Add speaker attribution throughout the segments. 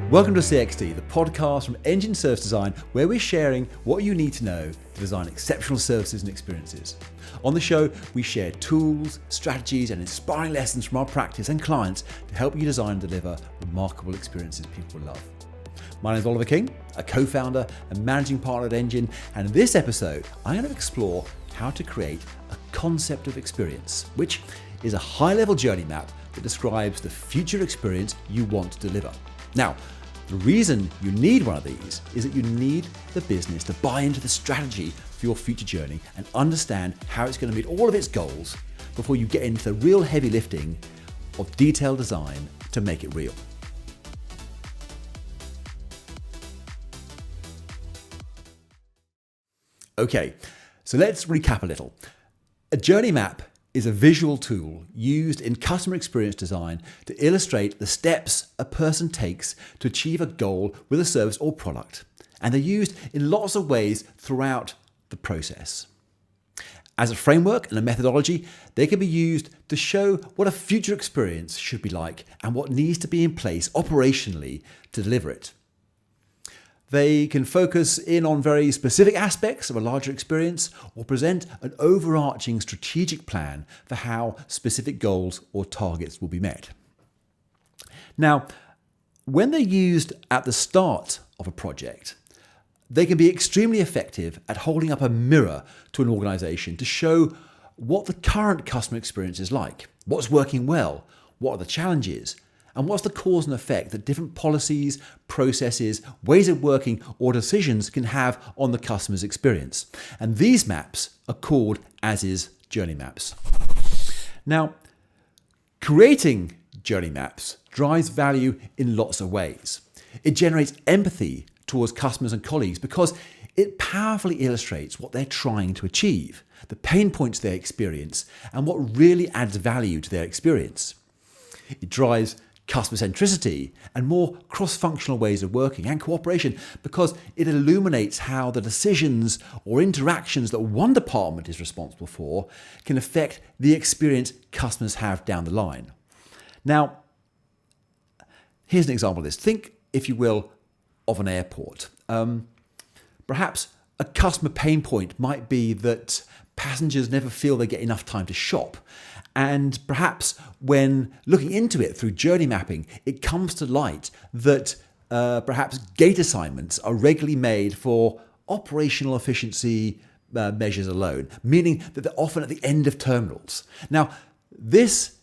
Speaker 1: Welcome to CXD, the podcast from Engine Service Design, where we're sharing what you need to know to design exceptional services and experiences. On the show, we share tools, strategies, and inspiring lessons from our practice and clients to help you design and deliver remarkable experiences people love. My name is Oliver King, a co-founder and managing partner at Engine, and in this episode, I'm going to explore how to create a concept of experience, which is a high-level journey map that describes the future experience you want to deliver. Now, the reason you need one of these is that you need the business to buy into the strategy for your future journey and understand how it's going to meet all of its goals before you get into the real heavy lifting of detailed design to make it real. Okay, so let's recap a little. A journey map is a visual tool used in customer experience design to illustrate the steps a person takes to achieve a goal with a service or product. And they're used in lots of ways throughout the process. As a framework and a methodology, they can be used to show what a future experience should be like and what needs to be in place operationally to deliver it. They can focus in on very specific aspects of a larger experience or present an overarching strategic plan for how specific goals or targets will be met. Now, when they're used at the start of a project, they can be extremely effective at holding up a mirror to an organization to show what the current customer experience is like, what's working well, what are the challenges, and what's the cause and effect that different policies, processes, ways of working, or decisions can have on the customer's experience. And these maps are called as-is journey maps. Now, creating journey maps drives value in lots of ways. It generates empathy towards customers and colleagues because it powerfully illustrates what they're trying to achieve, the pain points they experience, and what really adds value to their experience. It drives customer centricity and more cross-functional ways of working and cooperation because it illuminates how the decisions or interactions that one department is responsible for can affect the experience customers have down the line. Now, here's an example of this. Think, if you will, of an airport. Perhaps a customer pain point might be that passengers never feel they get enough time to shop. And perhaps when looking into it through journey mapping, it comes to light that perhaps gate assignments are regularly made for operational efficiency measures alone, meaning that they're often at the end of terminals. Now, this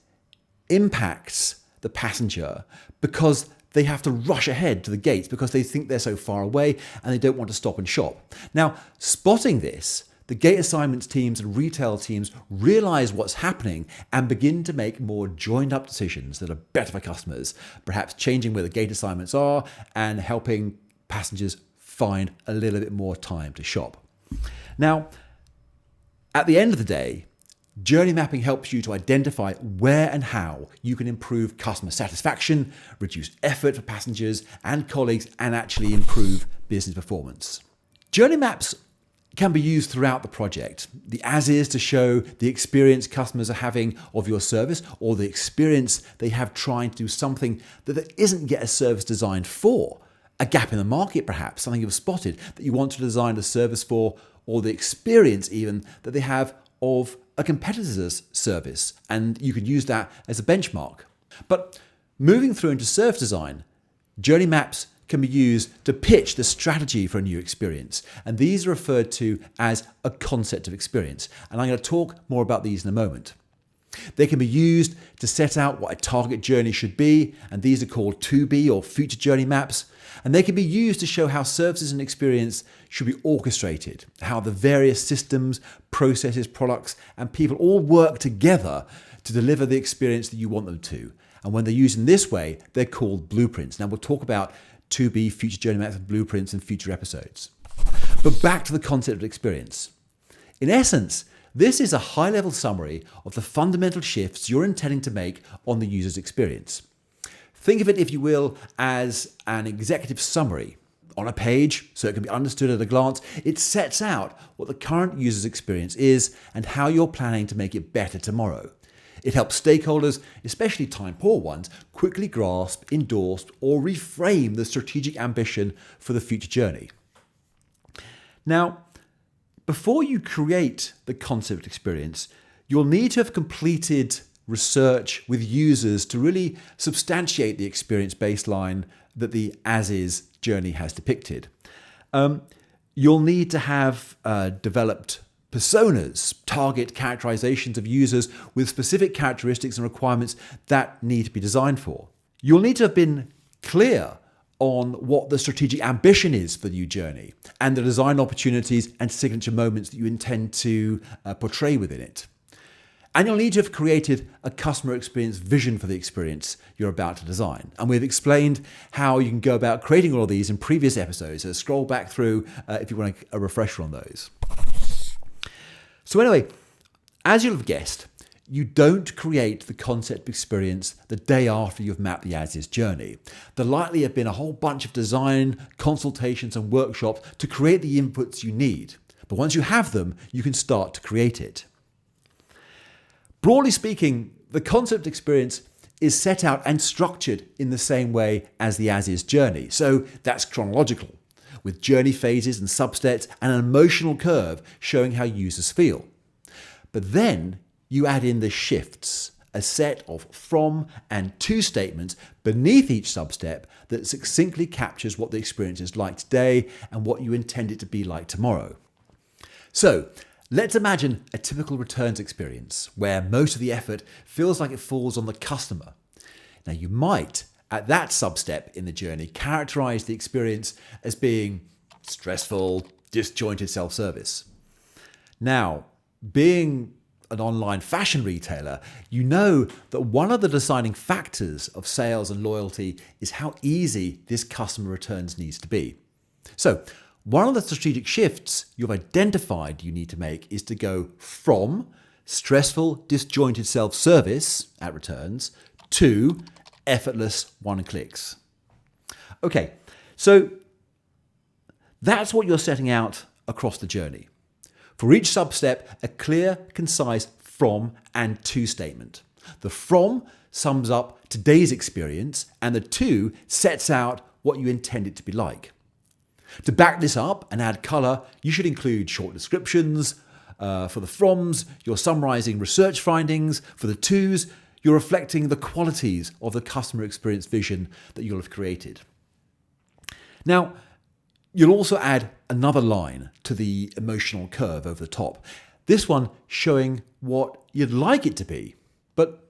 Speaker 1: impacts the passenger because they have to rush ahead to the gates because they think they're so far away and they don't want to stop and shop. Now, spotting this, the gate assignments teams and retail teams realize what's happening and begin to make more joined up decisions that are better for customers, perhaps changing where the gate assignments are and helping passengers find a little bit more time to shop. Now, at the end of the day, journey mapping helps you to identify where and how you can improve customer satisfaction, reduce effort for passengers and colleagues, and actually improve business performance. Journey maps can be used throughout the project. The as-is to show the experience customers are having of your service or the experience they have trying to do something that there isn't yet a service designed for. A gap in the market perhaps, something you've spotted that you want to design a service for, or the experience even that they have of a competitor's service, and you could use that as a benchmark. But moving through into service design, journey maps can be used to pitch the strategy for a new experience. And these are referred to as a concept of experience. And I'm going to talk more about these in a moment. They can be used to set out what a target journey should be, and these are called to-be or future journey maps. And they can be used to show how services and experience should be orchestrated, how the various systems, processes, products, and people all work together to deliver the experience that you want them to. And when they're used in this way, they're called blueprints. Now we'll talk about to-be, future journey maps, and blueprints in future episodes. But back to the concept of experience. In essence, this is a high-level summary of the fundamental shifts you're intending to make on the user's experience. Think of it, if you will, as an executive summary. On a page, so it can be understood at a glance, it sets out what the current user's experience is and how you're planning to make it better tomorrow. It helps stakeholders, especially time-poor ones, quickly grasp, endorse, or reframe the strategic ambition for the future journey. Now, before you create the concept experience, you'll need to have completed research with users to really substantiate the experience baseline that the as-is journey has depicted. You'll need to have developed personas, target characterizations of users with specific characteristics and requirements that need to be designed for. You'll need to have been clear on what the strategic ambition is for the new journey and the design opportunities and signature moments that you intend to portray within it. And you'll need to have created a customer experience vision for the experience you're about to design. And we've explained how you can go about creating all of these in previous episodes. So scroll back through if you want a refresher on those. So anyway, as you'll have guessed, you don't create the concept experience the day after you've mapped the as-is journey. There likely have been a whole bunch of design, consultations and workshops to create the inputs you need. But once you have them, you can start to create it. Broadly speaking, the concept experience is set out and structured in the same way as the as-is journey. So that's chronological, with journey phases and substeps and an emotional curve showing how users feel. But then you add in the shifts, a set of from and to statements beneath each substep that succinctly captures what the experience is like today and what you intend it to be like tomorrow. So let's imagine a typical returns experience where most of the effort feels like it falls on the customer. Now you might, at that substep in the journey, characterize the experience as being stressful, disjointed self-service. Now, being an online fashion retailer, you know that one of the deciding factors of sales and loyalty is how easy this customer returns needs to be. So, one of the strategic shifts you've identified you need to make is to go from stressful, disjointed self-service at returns to effortless one-clicks. Okay, so that's what you're setting out across the journey. For each substep, a clear, concise from and to statement. The from sums up today's experience and the to sets out what you intend it to be like. To back this up and add colour, you should include short descriptions. For the froms, you're summarising research findings. For the tos, you're reflecting the qualities of the customer experience vision that you'll have created. Now, you'll also add another line to the emotional curve over the top. This one showing what you'd like it to be. But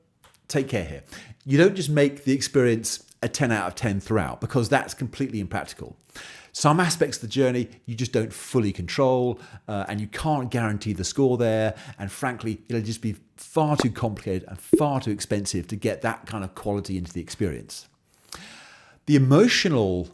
Speaker 1: take care here. You don't just make the experience a 10 out of 10 throughout, because that's completely impractical. Some aspects of the journey you just don't fully control, and you can't guarantee the score there. And frankly, it'll just be far too complicated and far too expensive to get that kind of quality into the experience. The emotional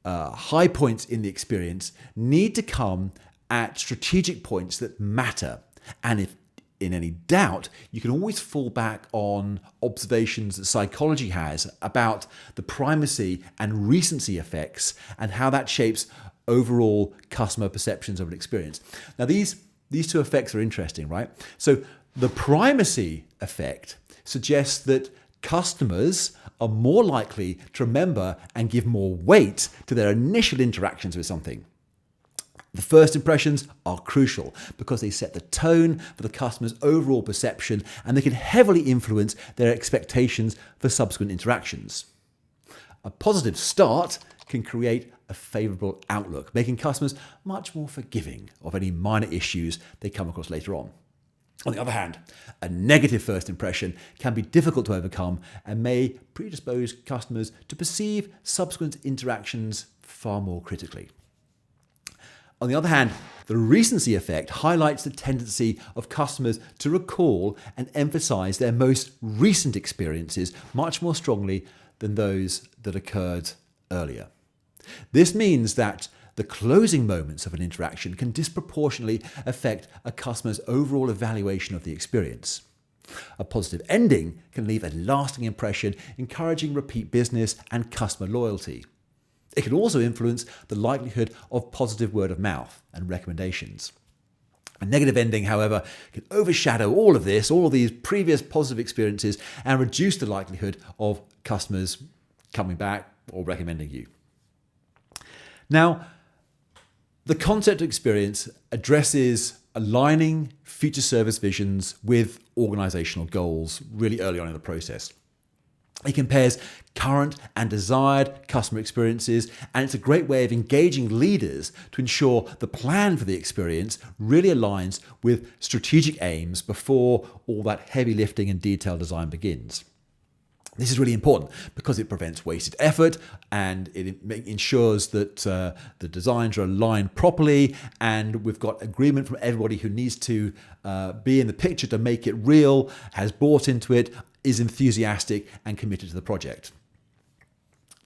Speaker 1: high points in the experience need to come at strategic points that matter. And if in any doubt, you can always fall back on observations that psychology has about the primacy and recency effects and how that shapes overall customer perceptions of an experience. Now, these two effects are interesting, right? So the primacy effect suggests that customers are more likely to remember and give more weight to their initial interactions with something. The first impressions are crucial because they set the tone for the customer's overall perception, and they can heavily influence their expectations for subsequent interactions. A positive start can create a favourable outlook, making customers much more forgiving of any minor issues they come across later on. On the other hand, a negative first impression can be difficult to overcome and may predispose customers to perceive subsequent interactions far more critically. On the other hand, the recency effect highlights the tendency of customers to recall and emphasize their most recent experiences much more strongly than those that occurred earlier. This means that the closing moments of an interaction can disproportionately affect a customer's overall evaluation of the experience. A positive ending can leave a lasting impression, encouraging repeat business and customer loyalty. It can also influence the likelihood of positive word of mouth and recommendations. A negative ending, however, can overshadow all of this, all of these previous positive experiences, and reduce the likelihood of customers coming back or recommending you. Now, the concept of experience addresses aligning future service visions with organizational goals really early on in the process. It compares current and desired customer experiences, and it's a great way of engaging leaders to ensure the plan for the experience really aligns with strategic aims before all that heavy lifting and detailed design begins. This is really important because it prevents wasted effort and it ensures that the designs are aligned properly, and we've got agreement from everybody who needs to be in the picture to make it real, has bought into it, is enthusiastic and committed to the project.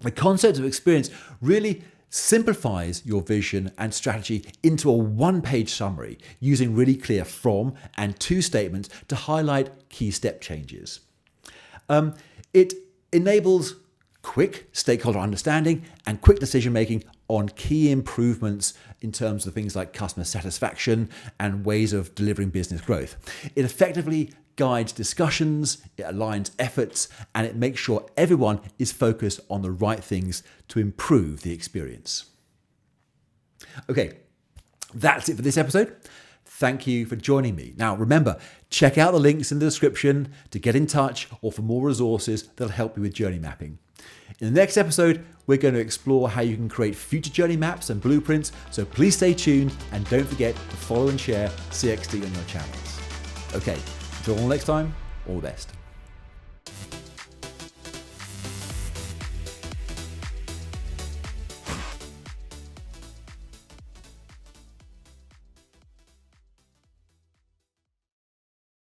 Speaker 1: The concept of experience really simplifies your vision and strategy into a one-page summary using really clear from and to statements to highlight key step changes. It enables quick stakeholder understanding and quick decision making on key improvements in terms of things like customer satisfaction and ways of delivering business growth. It effectively guides discussions, it aligns efforts, and it makes sure everyone is focused on the right things to improve the experience. Okay, that's it for this episode. Thank you for joining me. Now, remember, check out the links in the description to get in touch or for more resources that'll help you with journey mapping. In the next episode, we're going to explore how you can create future journey maps and blueprints, so please stay tuned and don't forget to follow and share CXD on your channels. Okay, until next time, all the best.